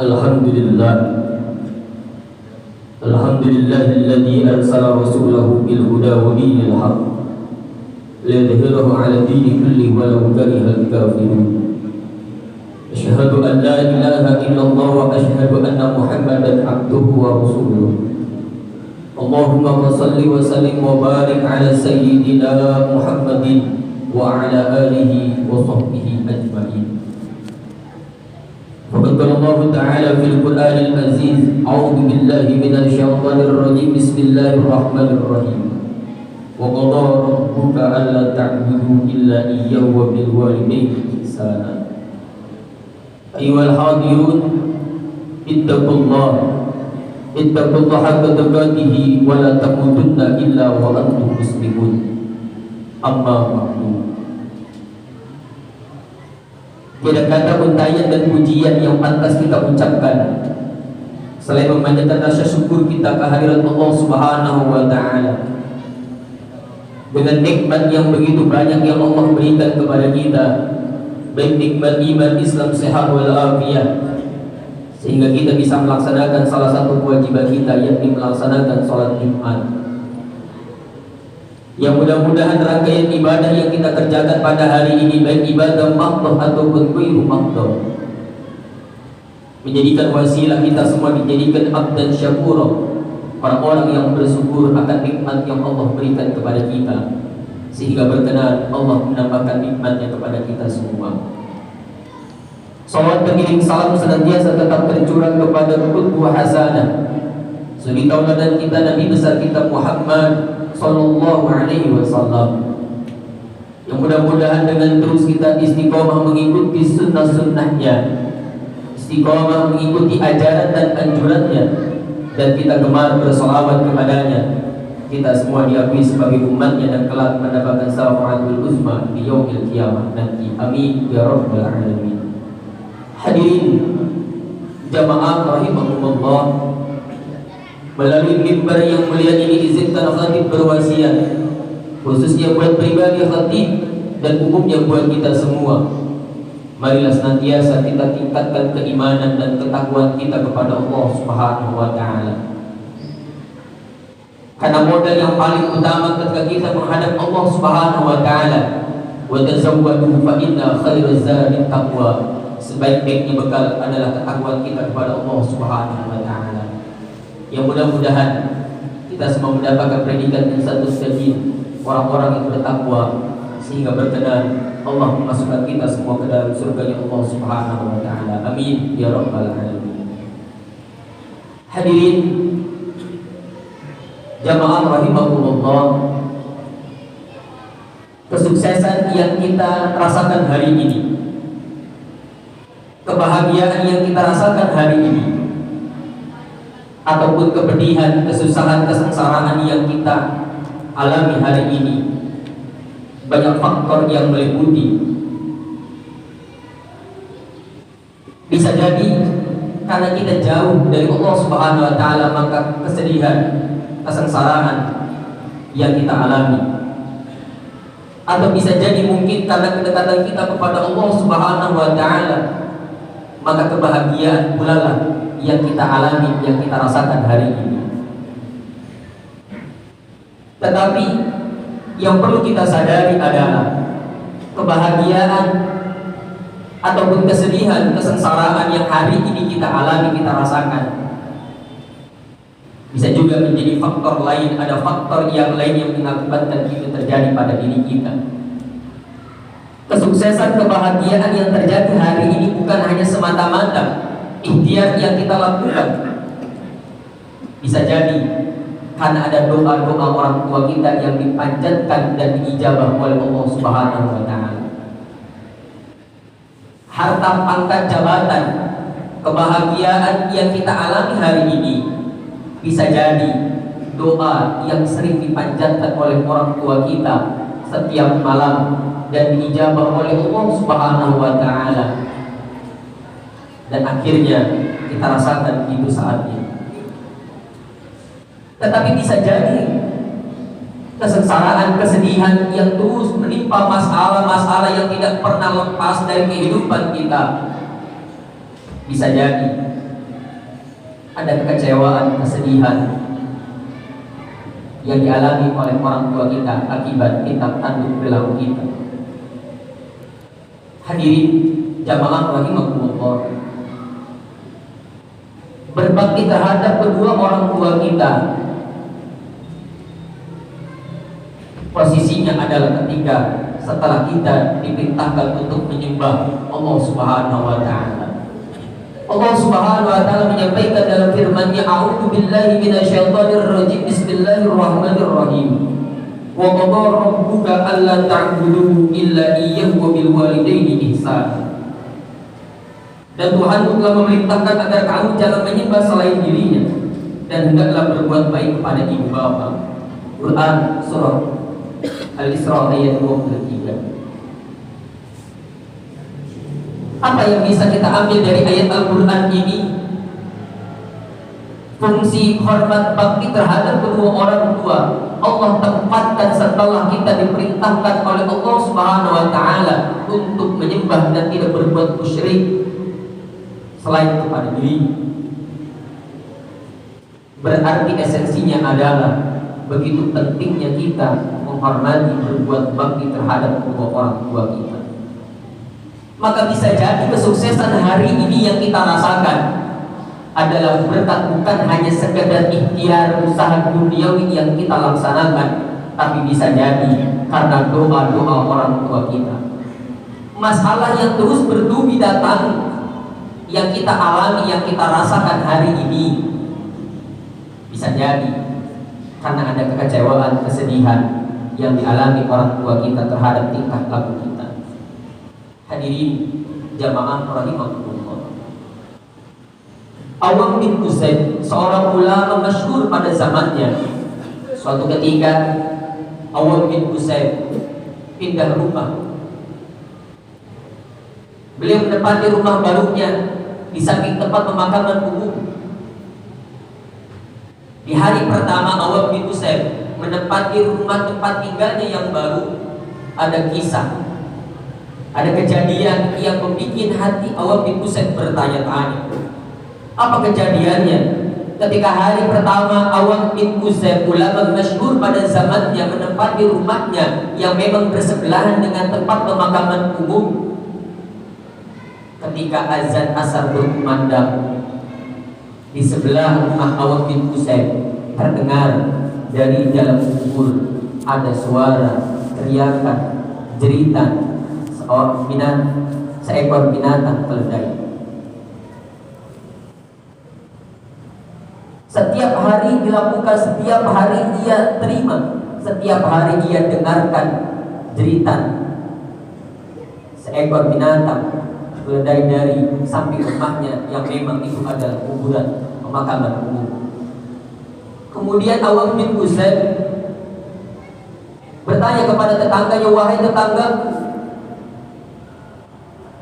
Alhamdulillah. Alhamdulillahilladzi arsala rasulahu bil huda wa dinil haq liyudhhirahu 'ala dini kulli walau karihal kafirun. Asyhadu an la ilaha illallah wa asyhadu anna Muhammadan 'abduhu wa rasuluh. Allahumma shalli wa sallim wa barik 'ala sayyidina Muhammadin wa 'ala alihi wa sahbihi ajma'in. وقد قال الله تعالى في القرآن العزيز أعوذ بالله من الشيطان الرجيم بسم الله الرحمن الرحيم وقضى ربك ألا تعبدوا إلا إياه وبالوالدين إحسانا. أيها الحاضرون اتقوا الله حق تقاته ولا تموتن إلا وأنتم مسلمون. أما بعد. Tidak kata untayan dan pujian yang pantas kita ucapkan selain memanjatkan rasa syukur kita kehadirat Allah Subhanahu wa taala dengan nikmat yang begitu banyak yang Allah berikan kepada kita, baik nikmat iman, Islam, sehat wal afiyah, sehingga kita bisa melaksanakan salah satu kewajiban kita, yakni melaksanakan salat Jumat. Yang mudah-mudahan rangkaian ibadah yang kita kerjakan pada hari ini, baik ibadah maqdoh ataupun ghairu maqdoh, menjadikan wasilah kita semua dijadikan abdan syakura, orang-orang yang bersyukur akan nikmat yang Allah berikan kepada kita, sehingga berkenan Allah menambahkan nikmatnya kepada kita semua. Salawat pengiring salam senantiasa tetap tercurah kepada qudwah hasanah, suri tauladan kita, Nabi besar kita Muhammad Sallallahu alaihi wasallam, yang mudah-mudahan dengan terus kita istiqomah mengikuti sunnah-sunnahnya, istiqomah mengikuti ajaran dan anjurannya, dan kita gemar bersolawat kepadanya, kita semua diakui sebagai umatnya dan kelak mendapatkan syafaatul uzma di yaumil qiyamah nanti. Amin ya rabbal alamin. Hadirin jamaah rahimakumullah, melalui mimbar yang mulia ini izinkan khatib berwasiat, khususnya buat pribadi khatib dan umumnya buat kita semua. Marilah senantiasa kita tingkatkan keimanan dan ketakwaan kita kepada Allah Subhanahu wa taala. Karena modal yang paling utama ketika kita menghadap Allah Subhanahu wa taala, wa tazawwadu fa inna khairaz zadi taqwa, sebaik-baiknya bekal adalah ketakwaan kita kepada Allah Subhanahu wa taala. Yang mudah-mudahan kita semua mendapatkan predikat yang satu saja, orang-orang yang bertakwa, sehingga berkenan Allah memasukkan kita semua ke dalam surga Allah Subhanahu wa taala. Amin ya rabbal alamin. Hadirin jamaah rahimakumullah, kesuksesan yang kita rasakan hari ini, kebahagiaan yang kita rasakan hari ini, ataupun kepedihan, kesusahan, kesengsaraan yang kita alami hari ini, banyak faktor yang meliputi. Bisa jadi karena kita jauh dari Allah Subhanahu wa taala, maka kesedihan, kesengsaraan yang kita alami. Atau bisa jadi mungkin karena kedekatan kita kepada Allah Subhanahu wa taala, maka kebahagiaan pula lah yang kita alami, yang kita rasakan hari ini. Tetapi yang perlu kita sadari adalah kebahagiaan ataupun kesedihan, kesengsaraan yang hari ini kita alami, kita rasakan, bisa juga menjadi faktor lain. Ada faktor yang lain yang mengakibatkan itu terjadi pada diri kita. Kesuksesan, kebahagiaan yang terjadi hari ini bukan hanya semata-mata ikhtiar yang kita lakukan. Bisa jadi karena ada doa-doa orang tua kita yang dipanjatkan dan diijabah oleh Allah Subhanahu wa taala. Harta, pangkat, jabatan, kebahagiaan yang kita alami hari ini bisa jadi doa yang sering dipanjatkan oleh orang tua kita setiap malam dan diijabah oleh Allah Subhanahu wa taala. Dan akhirnya kita rasakan itu saatnya. Tetapi bisa jadi kesengsaraan, kesedihan yang terus menimpa, masalah-masalah yang tidak pernah lepas dari kehidupan kita, bisa jadi ada kekecewaan, kesedihan yang dialami oleh orang tua kita akibat kitab tanduk perilaku kita. Hadirin jamaah rahimakumullah, berbakti terhadap kedua orang tua kita posisinya adalah ketika setelah kita diperintahkan untuk menyembah Allah Subhanahu wa taala. Allah Subhanahu wa taala menyampaikan dalam firman-Nya, "A'udzu billahi minasyaitonir rajim. Bismillahirrahmanirrahim. Wa qada rabbuka alla ta'budu illa iyyahu wa bil walidaini ihsana." Dan Tuhan telah memerintahkan agar kamu jangan menyembah selain dirinya dan hendaklah berbuat baik kepada ibu bapa. Quran surah Al-Isra ayat 23. Apa yang bisa kita ambil dari ayat Al-Quran ini? Fungsi hormat bakti terhadap kedua orang tua Allah tempatkan setelah kita diperintahkan oleh Allah Subhanahu wa taala untuk menyembah dan tidak berbuat musyrik selain kepada diri. Berarti esensinya adalah begitu pentingnya kita menghormati, berbuat bakti terhadap kedua orang tua kita. Maka bisa jadi kesuksesan hari ini yang kita rasakan adalah berkat bukan hanya sekedar ikhtiar usaha duniawi yang kita laksanakan, tapi bisa jadi karena doa-doa orang tua kita. Masalah yang terus bertubi datang yang kita alami, yang kita rasakan hari ini, bisa jadi karena ada kekecewaan, kesedihan yang dialami orang tua kita terhadap tingkah laku kita. Hadirin jamaah rahimakumullah, Awam bin Uzaid, seorang ulama masyhur pada zamannya, suatu ketika Awam bin Uzaid pindah rumah. Beliau menempati rumah barunya di samping tempat pemakaman umum. Di hari pertama Awam bin Uzaid menempati rumah tempat tinggalnya yang baru, ada kisah, ada kejadian yang membuat hati Awam bin Uzaid bertanya-tanya. Apa kejadiannya? Ketika hari pertama Awam bin Uzaid, ulama masyhur pada zamannya, menempati rumahnya yang memang bersebelahan dengan tempat pemakaman umum, ketika azan asar berkumandang, di sebelah rumah Awam bin Uzaid terdengar dari dalam kubur ada suara teriakan, jeritan seekor binatang keledai. Setiap hari dilakukan, setiap hari ia terima, setiap hari ia dengarkan jeritan seekor binatang keledai dari samping rumahnya yang memang itu adalah kuburan pemakaman umum. Kemudian Awam bin Uzaid bertanya kepada tetangganya, "Wahai tetangga,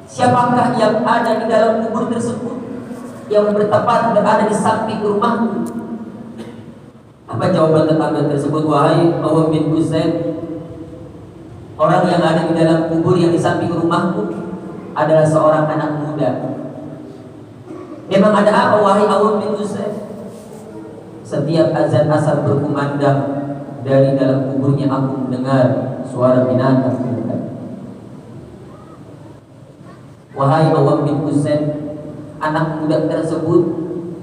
siapakah yang ada di dalam kubur tersebut yang bertempat berada di samping rumahmu?" Apa jawaban tetangga tersebut? "Wahai Awam bin Uzaid, orang yang ada di dalam kubur yang di samping rumahmu adalah seorang anak muda." Memang ada apa wahai Awam bin Uzaid? Setiap azan asar berkumandang, dari dalam kuburnya aku mendengar suara binatang keledai. Wahai Awam bin Uzaid, anak muda tersebut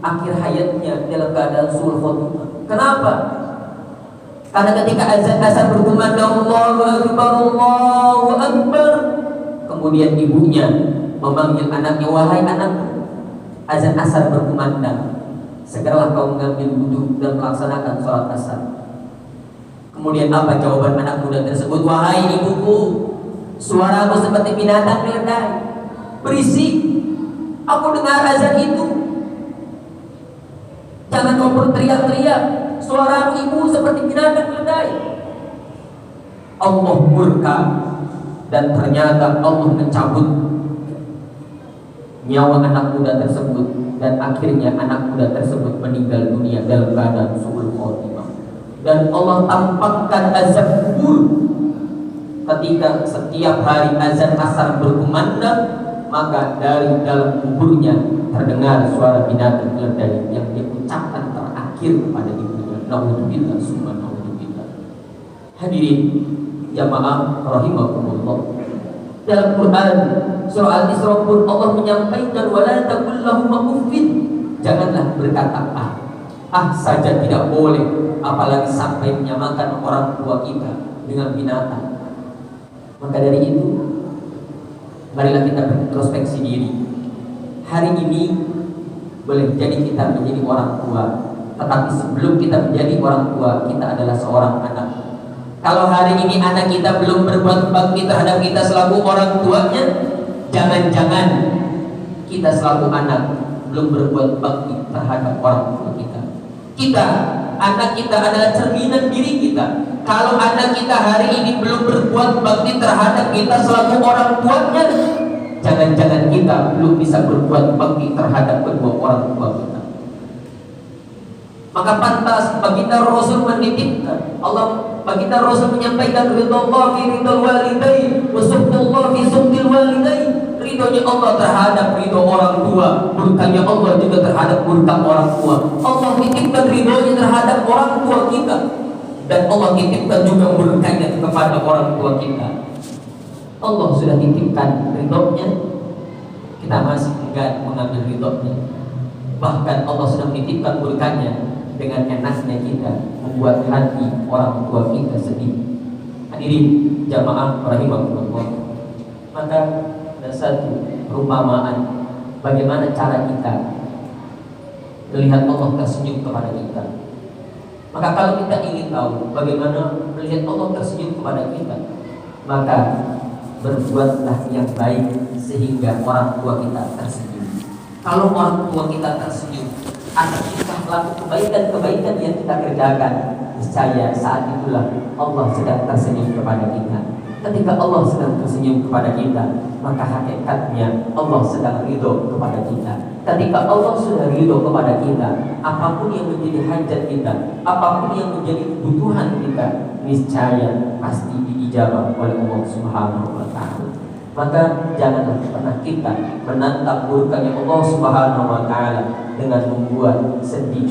akhir hayatnya dalam keadaan suul khotimah. Kenapa? Karena ketika azan asar berkumandang, Allahu Akbar, Allahu Akbar, kemudian ibunya memanggil anaknya, "Wahai anakku, azan asar berkumandang, segeralah kau mengambil wudhu dan melaksanakan sholat asar." Kemudian apa jawaban anak muda tersebut? "Wahai ibuku, suaramu seperti binatang keledai, berisik, aku dengar azan itu. Jangan kau berteriak-teriak, suaramu ibu seperti binatang keledai." Allah murka dan ternyata Allah mencabut nyawa anak muda tersebut, dan akhirnya anak muda tersebut meninggal dunia dalam keadaan suul khotimah. Dan Allah tampakkan azab kubur ketika setiap hari azan asar berkumandang, maka dari dalam kuburnya terdengar suara binatang keledai yang diucapkan terakhir kepada ibunya. Naudzubillah, summa naudzubillah. Hadirin jamaah rahimakumullah. Dalam Quran surah Al-Isra pun Allah menyampaikan wala taqul lahum uffin. Janganlah berkata saja, tidak boleh, apalagi sampai menyamakan orang tua kita dengan binatang. Maka dari itu, marilah kita introspeksi diri. Hari ini boleh jadi kita menjadi orang tua, tetapi sebelum kita menjadi orang tua, kita adalah seorang anak. Kalau hari ini anak kita belum berbuat bakti terhadap kita selaku orang tuanya, jangan-jangan kita selaku anak belum berbuat bakti terhadap orang tua kita. Anak kita adalah cerminan diri kita. Kalau anak kita hari ini belum berbuat bakti terhadap kita selaku orang tuanya, jangan-jangan kita belum bisa berbuat bakti terhadap kedua orang tua kita. Maka pantas baginda Rasul menitipkan, baginda Rasul menyampaikan ridha fi ridhal walidain wa sukhullah fi sukhil walidain. Ridhonya Allah terhadap ridho orang tua, murkanya Allah juga terhadap murka orang tua. Allah titipkan ridhonya terhadap orang tua kita, dan Allah titipkan juga murkanya kepada orang tua kita. Allah sudah titipkan ridhonya, kita masih enggan mengambil ridhonya. Bahkan Allah sudah menitipkan murkanya, dengan enaknya kita membuat hati orang tua kita sedih. Hadirin jamaah rahimakumullah. Maka ada satu perumpamaan bagaimana cara kita melihat Allah tersenyum kepada kita. Maka kalau kita ingin tahu bagaimana melihat Allah tersenyum kepada kita, maka berbuatlah yang baik sehingga orang tua kita tersenyum. Kalau orang tua kita tersenyum, anak kita melakukan kebaikan-kebaikan yang kita kerjakan, niscaya saat itulah Allah sedang tersenyum kepada kita. Ketika Allah sedang tersenyum kepada kita, maka hakikatnya Allah sedang ridho kepada kita. Ketika Allah sudah ridho kepada kita, apapun yang menjadi hajat kita, apapun yang menjadi kebutuhan kita, niscaya pasti diijabah oleh Allah Subhanahu wa Ta'ala. Maka janganlah pernah kita menantang murkanya Allah Subhanahu wa Ta'ala dengan membuat sedih,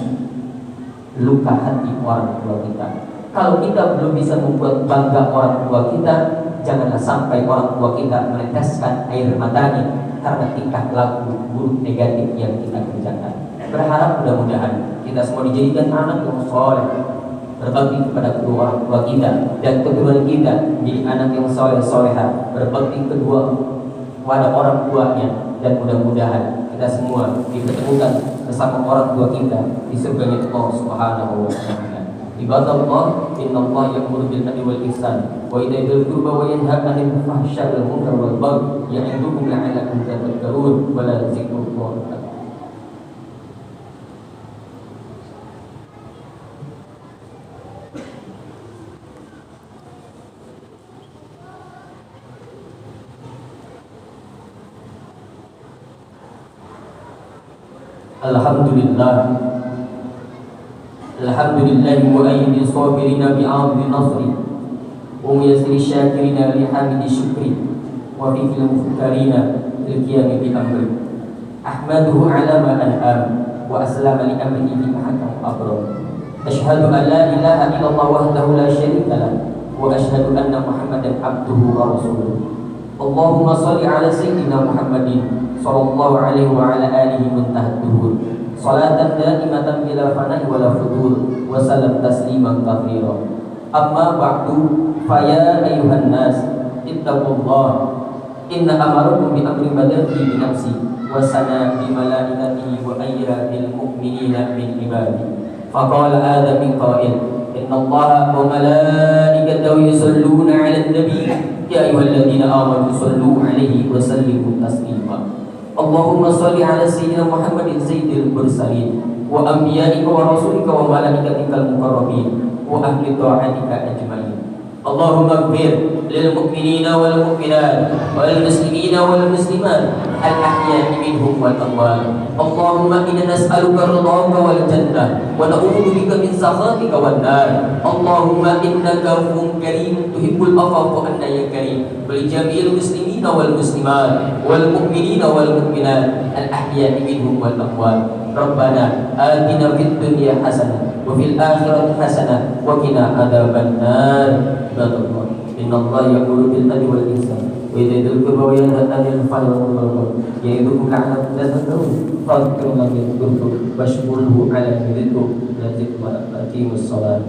luka hati orang tua kita. Kalau kita belum bisa membuat bangga orang tua kita, janganlah sampai orang tua kita meneteskan air matanya karena tingkah laku buruk negatif yang kita kerjakan. Berharap mudah-mudahan kita semua dijadikan anak yang soleh, berbakti kepada kedua orang tua kita, dan keturunan kita menjadi anak yang soleh-soleha, berbakti kedua kepada orang tuanya, dan mudah-mudahan kita semua dipertemukan bersama orang tua kita di surganya Allah Subhanahu wa Ta'ala. Ibadallah, innallaha ya'muru bil 'adli wal ihsan wa ita'i dzil qurba wa yanha 'anil fahsya'i wal munkari wal baghi ya'idukum la'allakum tadhakkarun wa la dzikrullahi akbar. Alhamdulillah mu'ayyidi sabirina bi'adli nasri wa muyassiri syakirina lihamidi syukri wa fikil muftarina lilqiyami bi amri ahmaduhu ala ma an'am wa aslama li amrihi fi mahakam abram. Ashhadu an la ilaha illallah wahdahu la syarika lah wa ashhadu anna Muhammadan abduhu wa rasuluh. Allahumma salli ala sayyidina Muhammadin sallallahu alaihi wa ala alihi muntahad duhur, salatan daimatan bila fana'i wala fudur, wa salam tasliman katsira. Amma ba'du, faya ayuhan nas ittaqullah, inna amarakum bi amri badati bi nafsi wa sana bi malaikatihi wa ayyatil mu'minina min ibadi. Faqala adam min qa'il, inna allaha wa malaikatahu yusalluna 'alan nabi ya ayyuhalladzina amanu sallu 'alaihi wa sallimu taslima. Allahumma salli ala sayyidina Muhammadin sayyidil mursalin wa anbiya'ika wa rasulika wa malaikatikal mukarramin wa ahli ta'atika ajmain. اللهم اغفر للمؤمنين والمؤمنات والمسلمين والمسلمات الأحياء منهم والأموات. اللهم إنا نسألك رضاك والجنة ونعوذ بك من سخطك والنار. اللهم إنك عفو كريم تحب العفو عنا يا كريم. ولجميع المسلمين والمسلمات والمؤمنين والمؤمنات الأحياء منهم والأموات. ربنا آتنا في الدنيا حسنة وفي الآخرة حسنة وقنا عذاب النار. عباد الله إن الله يأمر بالعدل والإحسان وإيتاء ذي القربى وينهى عن الفحشاء والمنكر يعظكم لعلكم تذكرون. فاذكروا الله يذكركم واشكروه على ذكره. أقيموا الصلاة.